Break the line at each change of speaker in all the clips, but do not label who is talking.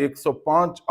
105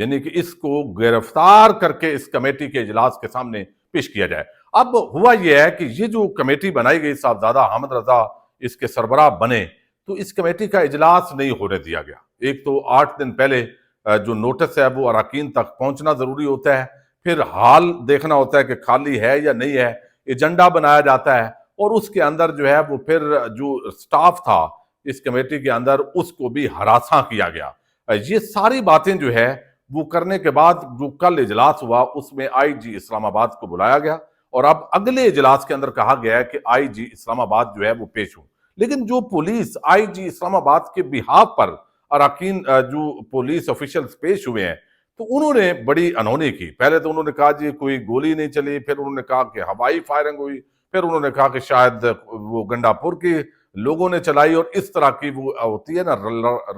یعنی کہ اس کو گرفتار کر کے اس کمیٹی کے اجلاس کے سامنے پیش کیا جائے۔ اب ہوا یہ ہے کہ یہ جو کمیٹی بنائی گئی، صاحبزادہ حامد رضا اس کے سربراہ بنے، تو اس کمیٹی کا اجلاس نہیں ہونے دیا گیا۔ ایک تو 8 دن پہلے جو نوٹس ہے وہ اراکین تک پہنچنا ضروری ہوتا ہے، پھر حال دیکھنا ہوتا ہے کہ خالی ہے یا نہیں ہے، ایجنڈا بنایا جاتا ہے، اور اس کے اندر جو ہے وہ پھر جو سٹاف تھا اس کمیٹی کے اندر اس کو بھی ہراساں کیا گیا۔ یہ ساری باتیں جو ہے وہ کرنے کے بعد جو کل اجلاس ہوا اس میں آئی جی اسلام آباد کو بلایا گیا، اور اب اگلے اجلاس کے اندر کہا گیا ہے کہ آئی جی اسلام آباد جو ہے وہ پیش ہو۔ لیکن جو پولیس آئی جی اسلام آباد کے بہاف پر اراکین جو پولیس آفیشلز پیش ہوئے ہیں، تو انہوں نے بڑی انہونی کی۔ پہلے تو انہوں نے کہا جی کوئی گولی نہیں چلی، پھر انہوں نے کہا کہ ہوائی فائرنگ ہوئی، پھر انہوں نے کہا کہ شاید وہ گنڈا پور کے لوگوں نے چلائی، اور اس طرح کی وہ ہوتی ہے نا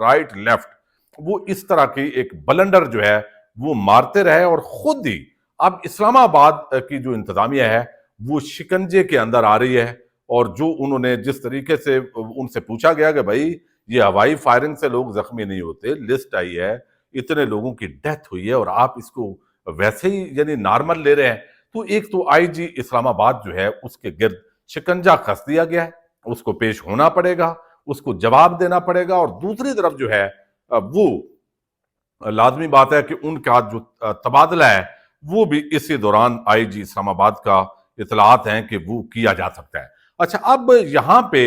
رائٹ لیفٹ، وہ اس طرح کی ایک بلنڈر جو ہے وہ مارتے رہے، اور خود ہی اب اسلام آباد کی جو انتظامیہ ہے وہ شکنجے کے اندر آ رہی ہے۔ اور جو انہوں نے جس طریقے سے ان سے پوچھا گیا کہ بھائی یہ ہوائی فائرنگ سے لوگ زخمی نہیں ہوتے، لسٹ آئی ہے اتنے لوگوں کی ڈیتھ ہوئی ہے اور آپ اس کو ویسے ہی یعنی نارمل لے رہے ہیں، تو ایک تو آئی جی اسلام آباد جو ہے اس کے گرد شکنجہ کس دیا گیا ہے، اس کو پیش ہونا پڑے گا، اس کو جواب دینا پڑے گا، اور دوسری طرف جو ہے وہ لازمی بات ہے کہ ان کا جو تبادلہ ہے وہ بھی اسی دوران آئی جی اسلام آباد کا اطلاعات ہیں کہ وہ کیا جا سکتا ہے۔ اچھا، اب یہاں پہ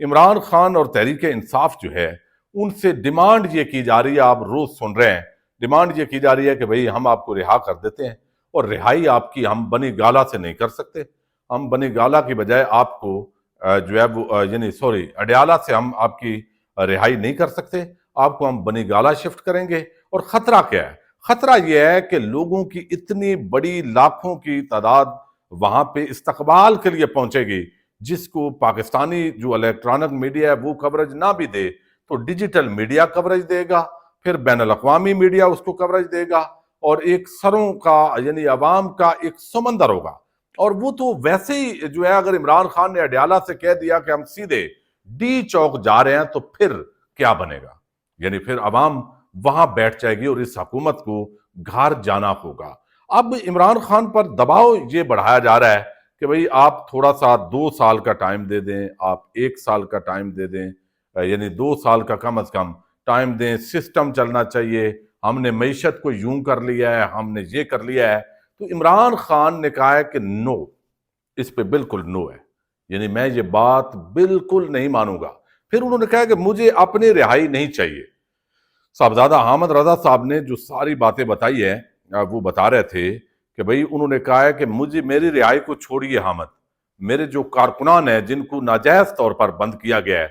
عمران خان اور تحریک انصاف جو ہے ان سے ڈیمانڈ یہ کی جا رہی ہے، آپ روز سن رہے ہیں، ڈیمانڈ یہ کی جا رہی ہے کہ بھئی ہم آپ کو رہا کر دیتے ہیں، اور رہائی آپ کی ہم بنی گالہ سے نہیں کر سکتے، ہم بنی گالہ کی بجائے آپ کو جو ہے وہ یعنی اڈیالہ سے ہم آپ کی رہائی نہیں کر سکتے، آپ کو ہم بنی گالہ شفٹ کریں گے۔ اور خطرہ کیا ہے؟ خطرہ یہ ہے کہ لوگوں کی اتنی بڑی لاکھوں کی تعداد وہاں پہ استقبال کے لیے پہنچے گی، جس کو پاکستانی جو الیکٹرانک میڈیا ہے وہ کوریج نہ بھی دے تو ڈیجیٹل میڈیا کوریج دے گا، پھر بین الاقوامی میڈیا اس کو کوریج دے گا، اور ایک سروں کا یعنی عوام کا ایک سمندر ہوگا۔ اور وہ تو ویسے ہی جو ہے اگر عمران خان نے اڈیالہ سے کہہ دیا کہ ہم سیدھے ڈی چوک جا رہے ہیں تو پھر کیا بنے گا؟ یعنی پھر عوام وہاں بیٹھ جائے گی اور اس حکومت کو گھر جانا ہوگا۔ اب عمران خان پر دباؤ یہ بڑھایا جا رہا ہے کہ بھئی آپ تھوڑا سا 2 سال کا ٹائم دے دیں، آپ 1 سال کا ٹائم دے دیں، یعنی 2 سال کا کم از کم ٹائم دیں، سسٹم چلنا چاہیے، ہم نے معیشت کو یوں کر لیا ہے، ہم نے یہ کر لیا ہے۔ تو عمران خان نے کہا ہے کہ نو، اس پہ بالکل نو ہے، یعنی میں یہ بات بالکل نہیں مانوں گا۔ پھر انہوں نے کہا کہ مجھے اپنی رہائی نہیں چاہیے۔ صاحبزادہ حامد رضا صاحب نے جو ساری باتیں بتائی ہیں وہ بتا رہے تھے کہ بھئی انہوں نے کہا ہے کہ میری رہائی کو چھوڑیے حامد، میرے جو کارکنان ہیں جن کو ناجائز طور پر بند کیا گیا ہے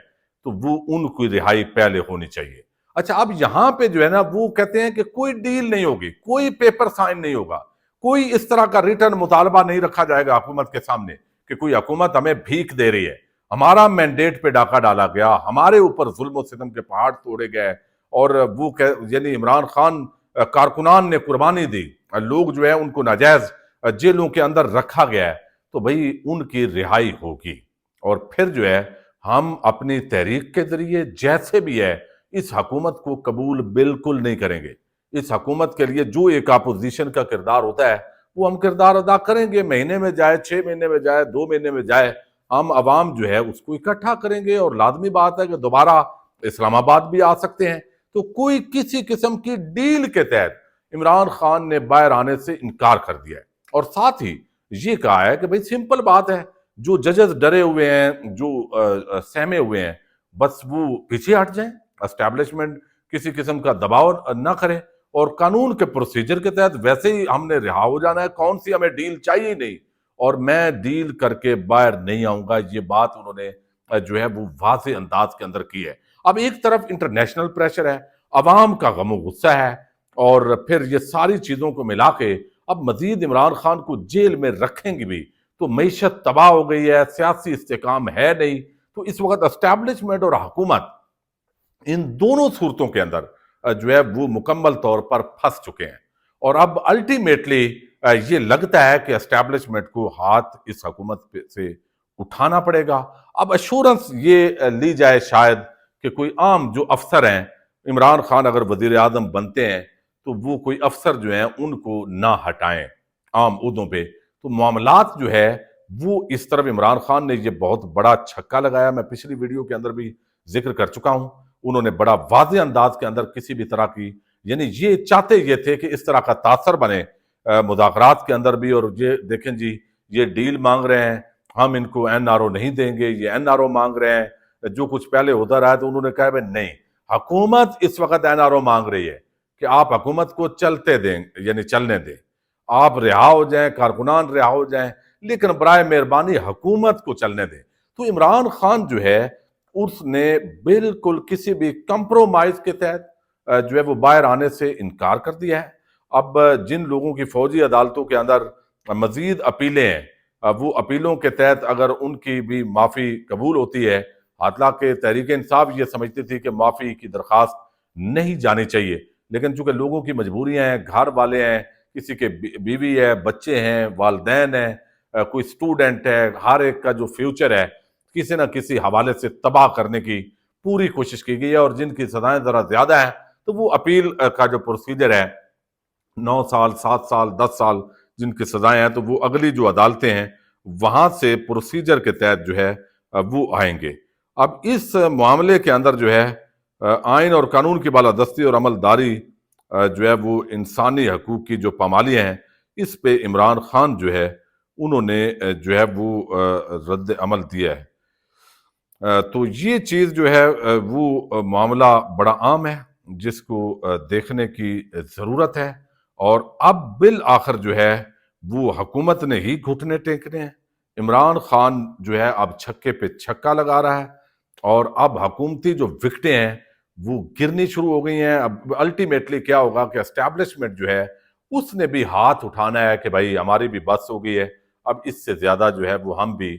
تو وہ ان کی رہائی پہلے ہونی چاہیے۔ اچھا، اب یہاں پہ جو ہے نا وہ کہتے ہیں کہ کوئی ڈیل نہیں ہوگی، کوئی پیپر سائن نہیں ہوگا، کوئی اس طرح کا ریٹرن مطالبہ نہیں رکھا جائے گا حکومت کے سامنے کہ کوئی حکومت ہمیں بھیک دے رہی ہے، ہمارا مینڈیٹ پہ ڈاکہ ڈالا گیا، ہمارے اوپر ظلم و ستم کے پہاڑ توڑے گئے، اور وہ یعنی عمران خان کارکنان نے قربانی دی، لوگ جو ہے ان کو ناجائز جیلوں کے اندر رکھا گیا ہے، تو بھئی ان کی رہائی ہوگی۔ اور پھر جو ہے ہم اپنی تحریک کے ذریعے جیسے بھی ہے اس حکومت کو قبول بالکل نہیں کریں گے۔ اس حکومت کے لیے جو ایک اپوزیشن کا کردار ہوتا ہے وہ ہم کردار ادا کریں گے، مہینے میں جائے، 6 مہینے میں جائے، 2 مہینے میں جائے، ہم عوام جو ہے اس کو اکٹھا کریں گے، اور لازمی بات ہے کہ دوبارہ اسلام آباد بھی آ سکتے ہیں۔ تو کوئی کسی قسم کی ڈیل کے تحت عمران خان نے باہر آنے سے انکار کر دیا ہے، اور ساتھ ہی یہ کہا ہے کہ بھئی سمپل بات ہے، جو ججز ڈرے ہوئے ہیں، جو سہمے ہوئے ہیں، بس وہ پیچھے ہٹ جائیں، اسٹیبلشمنٹ کسی قسم کا دباؤ نہ کرے، اور قانون کے پروسیجر کے تحت ویسے ہی ہم نے رہا ہو جانا ہے، کون سی ہمیں ڈیل چاہیے ہی نہیں، اور میں ڈیل کر کے باہر نہیں آؤں گا۔ یہ بات انہوں نے جو ہے وہ واضح انداز کے اندر کی ہے۔ اب ایک طرف انٹرنیشنل پریشر ہے، عوام کا غم و غصہ ہے، اور پھر یہ ساری چیزوں کو ملا کے اب مزید عمران خان کو جیل میں رکھیں گے بھی تو معیشت تباہ ہو گئی ہے، سیاسی استحکام ہے نہیں، تو اس وقت اسٹیبلشمنٹ اور حکومت ان دونوں صورتوں کے اندر جو ہے وہ مکمل طور پر پھنس چکے ہیں، اور اب الٹیمیٹلی یہ لگتا ہے کہ اسٹیبلشمنٹ کو ہاتھ اس حکومت سے اٹھانا پڑے گا۔ اب ایشورنس یہ لی جائے شاید کہ کوئی عام جو افسر ہیں، عمران خان اگر وزیر اعظم بنتے ہیں تو وہ کوئی افسر جو ہیں ان کو نہ ہٹائیں عام عہدوں پہ. تو معاملات جو ہے وہ اس طرف عمران خان نے یہ بہت بڑا چھکا لگایا. میں پچھلی ویڈیو کے اندر بھی ذکر کر چکا ہوں. انہوں نے بڑا واضح انداز کے اندر کسی بھی طرح کی، یعنی یہ چاہتے یہ تھے کہ اس طرح کا تاثر بنے مذاکرات کے اندر بھی. اور یہ دیکھیں جی، یہ ڈیل مانگ رہے ہیں، ہم ان کو این آر او نہیں دیں گے، یہ این آر او مانگ رہے ہیں. جو کچھ پہلے ہوتا رہا ہے تو انہوں نے کہا نہیں، حکومت اس وقت این آر او مانگ رہی ہے کہ آپ حکومت کو چلتے دیں، یعنی چلنے دیں، آپ رہا ہو جائیں، کارکنان رہا ہو جائیں، لیکن برائے مہربانی حکومت کو چلنے دیں. تو عمران خان جو ہے اس نے بالکل کسی بھی کمپرومائز کے تحت جو ہے وہ باہر آنے سے انکار کر دیا ہے. اب جن لوگوں کی فوجی عدالتوں کے اندر مزید اپیلیں ہیں، وہ اپیلوں کے تحت اگر ان کی بھی معافی قبول ہوتی ہے، حالانکہ تحریک انصاف یہ سمجھتی تھی کہ معافی کی درخواست نہیں جانی چاہیے، لیکن چونکہ لوگوں کی مجبوریاں ہیں، گھر والے ہیں، کسی کے بیوی ہے، بچے ہیں، والدین ہیں، کوئی سٹوڈنٹ ہے، ہر ایک کا جو فیوچر ہے کسی نہ کسی حوالے سے تباہ کرنے کی پوری کوشش کی گئی ہے. اور جن کی سزائیں ذرا زیادہ ہیں تو وہ اپیل کا جو پروسیجر ہے 9 سال 7 سال 10 سال جن کی سزائیں ہیں، تو وہ اگلی جو عدالتیں ہیں وہاں سے پروسیجر کے تحت جو ہے وہ آئیں گے. اب اس معاملے کے اندر جو ہے آئین اور قانون کی بالادستی اور عملداری جو ہے وہ انسانی حقوق کی جو پامالیاں ہیں، اس پہ عمران خان جو ہے انہوں نے جو ہے وہ رد عمل دیا ہے. تو یہ چیز جو ہے وہ معاملہ بڑا عام ہے جس کو دیکھنے کی ضرورت ہے. اور اب بالآخر جو ہے وہ حکومت نے ہی گھٹنے ٹیکنے ہیں. عمران خان جو ہے اب چھکے پہ چھکا لگا رہا ہے، اور اب حکومتی جو وکٹیں ہیں وہ گرنی شروع ہو گئی ہیں. اب الٹیمیٹلی کیا ہوگا کہ اسٹیبلشمنٹ جو ہے اس نے بھی ہاتھ اٹھانا ہے کہ بھائی ہماری بھی بس ہو گئی ہے، اب اس سے زیادہ جو ہے وہ ہم بھی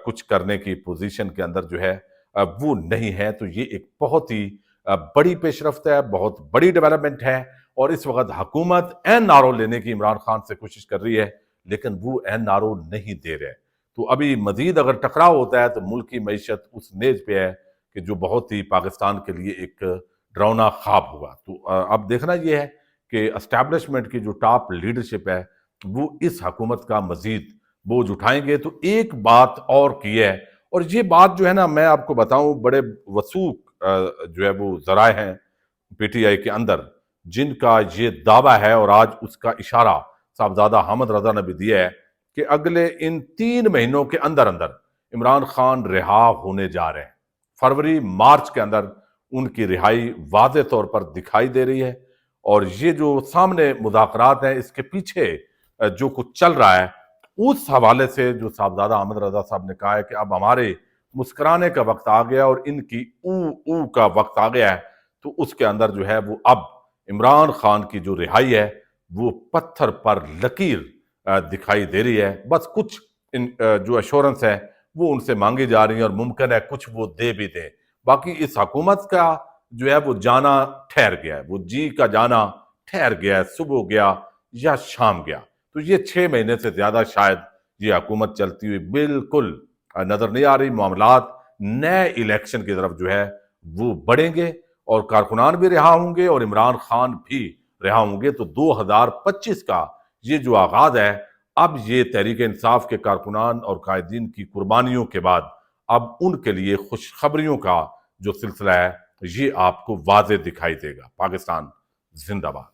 کچھ کرنے کی پوزیشن کے اندر جو ہے وہ نہیں ہے. تو یہ ایک بہت ہی بڑی پیش رفت ہے، بہت بڑی ڈیولپمنٹ ہے. اور اس وقت حکومت این آر او لینے کی عمران خان سے کوشش کر رہی ہے، لیکن وہ این آر او نہیں دے رہے. تو ابھی مزید اگر ٹکراؤ ہوتا ہے تو ملک کی معیشت اس نیز پہ ہے کہ جو بہت ہی پاکستان کے لیے ایک ڈراؤنا خواب ہوگا. تو اب دیکھنا یہ ہے کہ اسٹیبلشمنٹ کی جو ٹاپ لیڈرشپ ہے وہ اس حکومت کا مزید بوجھ اٹھائیں گے. تو ایک بات اور کی ہے، اور یہ بات جو ہے نا میں آپ کو بتاؤں، بڑے وثوق جو ہے وہ ذرائع ہیں پی ٹی آئی کے اندر جن کا یہ دعویٰ ہے، اور آج اس کا اشارہ صاحبزادہ حامد رضا نے بھی دیا ہے کہ اگلے ان 3 مہینوں کے اندر عمران خان رہا ہونے جا رہے ہیں. فروری مارچ کے اندر ان کی رہائی واضح طور پر دکھائی دے رہی ہے. اور یہ جو سامنے مذاکرات ہیں اس کے پیچھے جو کچھ چل رہا ہے اس حوالے سے جو صاحبزادہ حامد رضا صاحب نے کہا ہے کہ اب ہمارے مسکرانے کا وقت آ گیا اور ان کی او کا وقت آ گیا ہے. تو اس کے اندر جو ہے وہ اب عمران خان کی جو رہائی ہے وہ پتھر پر لکیر دکھائی دے رہی ہے. بس کچھ جو ایشورنس ہے وہ ان سے مانگی جا رہی ہیں، اور ممکن ہے کچھ وہ دے بھی دیں. باقی اس حکومت کا جو ہے وہ جانا ٹھہر گیا ہے، وہ جی کا جانا ٹھہر گیا ہے، صبح گیا یا شام گیا. تو یہ 6 مہینے سے زیادہ شاید یہ حکومت چلتی ہوئی بالکل نظر نہیں آ رہی. معاملات نئے الیکشن کی طرف جو ہے وہ بڑھیں گے، اور کارکنان بھی رہا ہوں گے اور عمران خان بھی رہا ہوں گے. تو 2025 کا یہ جو آغاز ہے، اب یہ تحریک انصاف کے کارکنان اور قائدین کی قربانیوں کے بعد اب ان کے لیے خوشخبریوں کا جو سلسلہ ہے یہ آپ کو واضح دکھائی دے گا. پاکستان زندہ باد.